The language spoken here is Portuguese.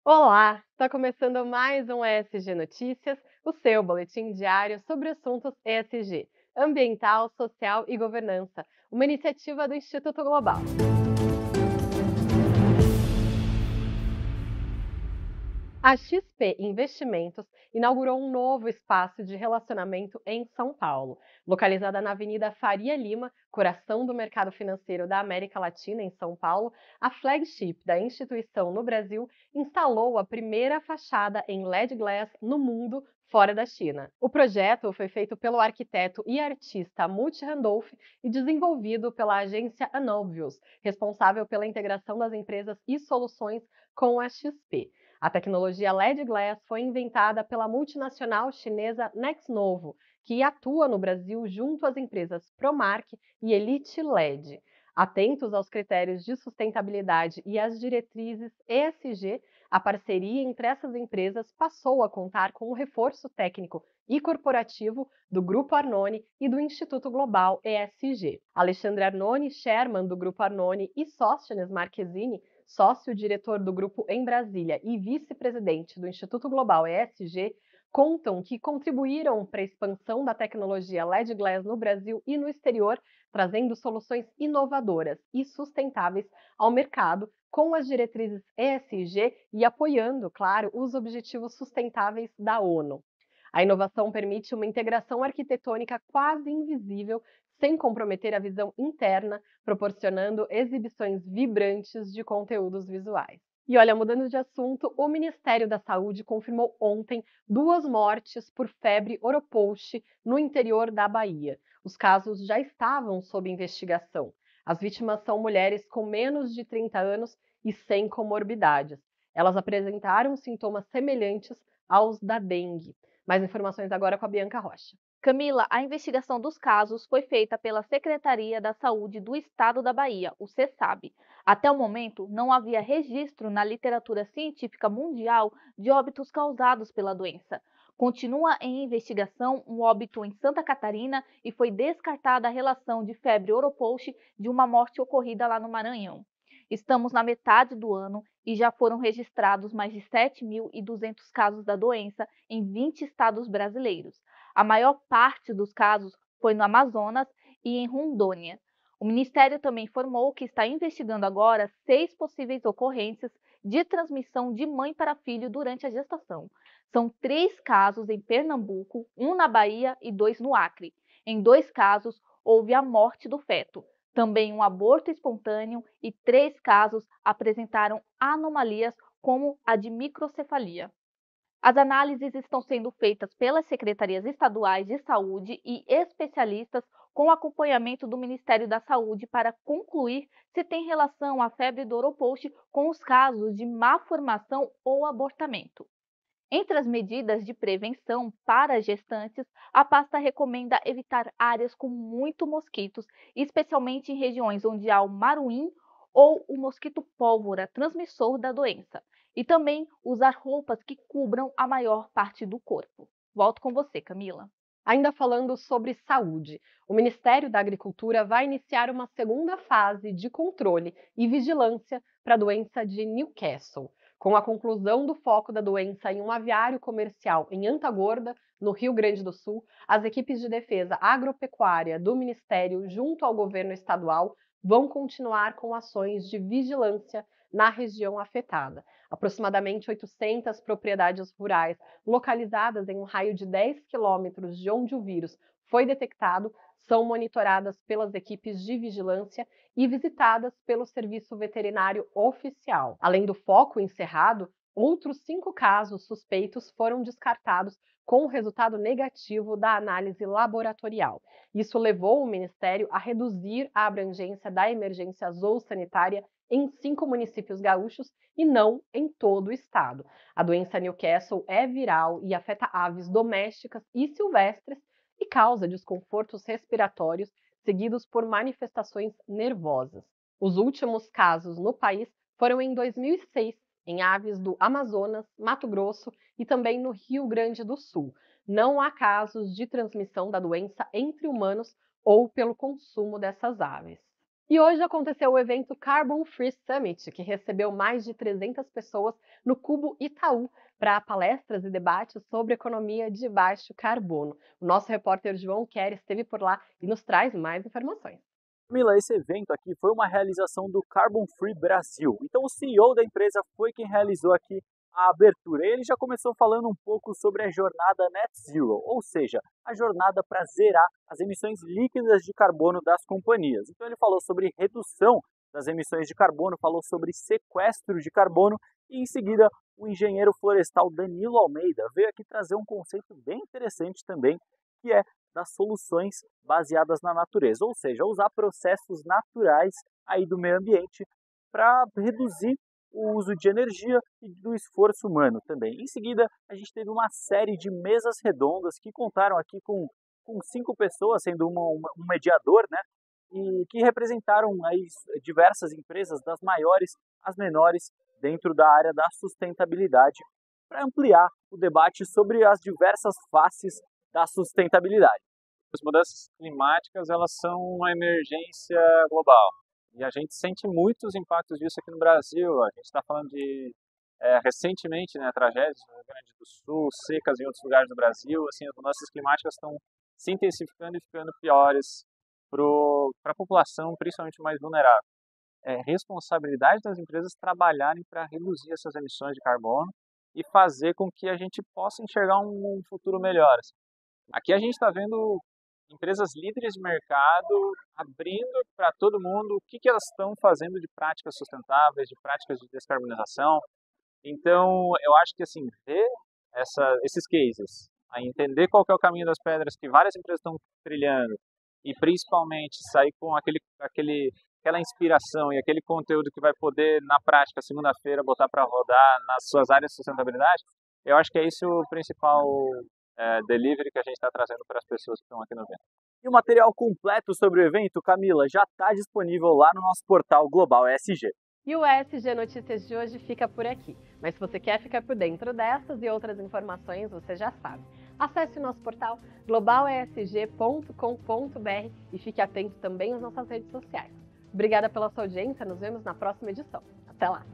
Olá! Está começando mais um ESG Notícias, o seu boletim diário sobre assuntos ESG, ambiental, social e governança, uma iniciativa do Instituto Global. A XP Investimentos inaugurou um novo espaço de relacionamento em São Paulo. Localizada na Avenida Faria Lima, coração do mercado financeiro da América Latina, em São Paulo, a flagship da instituição no Brasil instalou a primeira fachada em LED Glass no mundo fora da China. O projeto foi feito pelo arquiteto e artista Multi Randolph e desenvolvido pela agência Anovius, responsável pela integração das empresas e soluções com a XP. A tecnologia LED Glass foi inventada pela multinacional chinesa Nexnovo, que atua no Brasil junto às empresas Promark e Elite LED. Atentos aos critérios de sustentabilidade e às diretrizes ESG, a parceria entre essas empresas passou a contar com o reforço técnico e corporativo do Grupo Arnone e do Instituto Global ESG. Alexandre Arnone, chairman do Grupo Arnone, e Sóstenes Marchesini, sócio-diretor do grupo em Brasília e vice-presidente do Instituto Global ESG, contam que contribuíram para a expansão da tecnologia LED Glass no Brasil e no exterior, trazendo soluções inovadoras e sustentáveis ao mercado com as diretrizes ESG e apoiando, claro, os objetivos sustentáveis da ONU. A inovação permite uma integração arquitetônica quase invisível, sem comprometer a visão interna, proporcionando exibições vibrantes de conteúdos visuais. E olha, mudando de assunto, o Ministério da Saúde confirmou ontem 2 mortes por febre oropouche no interior da Bahia. Os casos já estavam sob investigação. As vítimas são mulheres com menos de 30 anos e sem comorbidades. Elas apresentaram sintomas semelhantes aos da dengue. Mais informações agora com a Bianca Rocha. Camila, a investigação dos casos foi feita pela Secretaria da Saúde do Estado da Bahia, o CESAB. Até o momento, não havia registro na literatura científica mundial de óbitos causados pela doença. Continua em investigação um óbito em Santa Catarina e foi descartada a relação de febre oropouche de uma morte ocorrida lá no Maranhão. Estamos na metade do ano e já foram registrados mais de 7.200 casos da doença em 20 estados brasileiros. A maior parte dos casos foi no Amazonas e em Rondônia. O Ministério também informou que está investigando agora 6 possíveis ocorrências de transmissão de mãe para filho durante a gestação. São 3 casos em Pernambuco, um na Bahia e 2 no Acre. Em 2 casos, houve a morte do feto. Também um aborto espontâneo e 3 casos apresentaram anomalias como a de microcefalia. As análises estão sendo feitas pelas secretarias estaduais de saúde e especialistas com acompanhamento do Ministério da Saúde para concluir se tem relação a febre do oropouche com os casos de má formação ou abortamento. Entre as medidas de prevenção para gestantes, a pasta recomenda evitar áreas com muito mosquitos, especialmente em regiões onde há o maruim ou o mosquito pólvora, transmissor da doença, e também usar roupas que cubram a maior parte do corpo. Volto com você, Camila. Ainda falando sobre saúde, o Ministério da Agricultura vai iniciar uma segunda fase de controle e vigilância para a doença de Newcastle. Com a conclusão do foco da doença em um aviário comercial em Antagorda, no Rio Grande do Sul, as equipes de defesa agropecuária do Ministério, junto ao governo estadual, vão continuar com ações de vigilância na região afetada. Aproximadamente 800 propriedades rurais localizadas em um raio de 10 quilômetros de onde o vírus foi detectado são monitoradas pelas equipes de vigilância e visitadas pelo Serviço Veterinário Oficial. Além do foco encerrado, outros 5 casos suspeitos foram descartados com o resultado negativo da análise laboratorial. Isso levou o Ministério a reduzir a abrangência da emergência zoossanitária em 5 municípios gaúchos e não em todo o estado. A doença Newcastle é viral e afeta aves domésticas e silvestres e causa desconfortos respiratórios seguidos por manifestações nervosas. Os últimos casos no país foram em 2006, em aves do Amazonas, Mato Grosso e também no Rio Grande do Sul. Não há casos de transmissão da doença entre humanos ou pelo consumo dessas aves. E hoje aconteceu o evento Carbon Free Summit, que recebeu mais de 300 pessoas no Cubo Itaú para palestras e debates sobre economia de baixo carbono. O nosso repórter João Quer esteve por lá e nos traz mais informações. Camila, esse evento aqui foi uma realização do Carbon Free Brasil. Então o CEO da empresa foi quem realizou aqui a abertura. Ele já começou falando um pouco sobre a jornada Net Zero, ou seja, a jornada para zerar as emissões líquidas de carbono das companhias. Então ele falou sobre redução das emissões de carbono, falou sobre sequestro de carbono e em seguida o engenheiro florestal Danilo Almeida veio aqui trazer um conceito bem interessante também, que é das soluções baseadas na natureza, ou seja, usar processos naturais aí do meio ambiente para reduzir o uso de energia e do esforço humano também. Em seguida, a gente teve uma série de mesas redondas que contaram aqui com 5 pessoas, sendo um mediador, né? E que representaram aí diversas empresas, das maiores às menores, dentro da área da sustentabilidade, para ampliar o debate sobre as diversas faces da sustentabilidade. As mudanças climáticas, elas são uma emergência global e a gente sente muitos impactos disso aqui no Brasil. A gente está falando de recentemente, né, tragédias no Rio Grande do Sul, secas em outros lugares do Brasil. Assim, as mudanças climáticas estão se intensificando e ficando piores para a população, principalmente mais vulnerável. É responsabilidade das empresas trabalharem para reduzir essas emissões de carbono e fazer com que a gente possa enxergar um futuro melhor. Aqui a gente está vendo empresas líderes de mercado abrindo para todo mundo o que elas estão fazendo de práticas sustentáveis, de práticas de descarbonização. Então, eu acho que assim, ver esses cases, a entender qual que é o caminho das pedras que várias empresas estão trilhando e principalmente sair com aquela inspiração e aquele conteúdo que vai poder, na prática, segunda-feira, botar para rodar nas suas áreas de sustentabilidade, eu acho que é isso o principal delivery que a gente está trazendo para as pessoas que estão aqui no evento. E o material completo sobre o evento, Camila, já está disponível lá no nosso portal Global ESG. E o ESG Notícias de hoje fica por aqui. Mas se você quer ficar por dentro dessas e outras informações, você já sabe. Acesse o nosso portal globalesg.com.br e fique atento também às nossas redes sociais. Obrigada pela sua audiência, nos vemos na próxima edição. Até lá!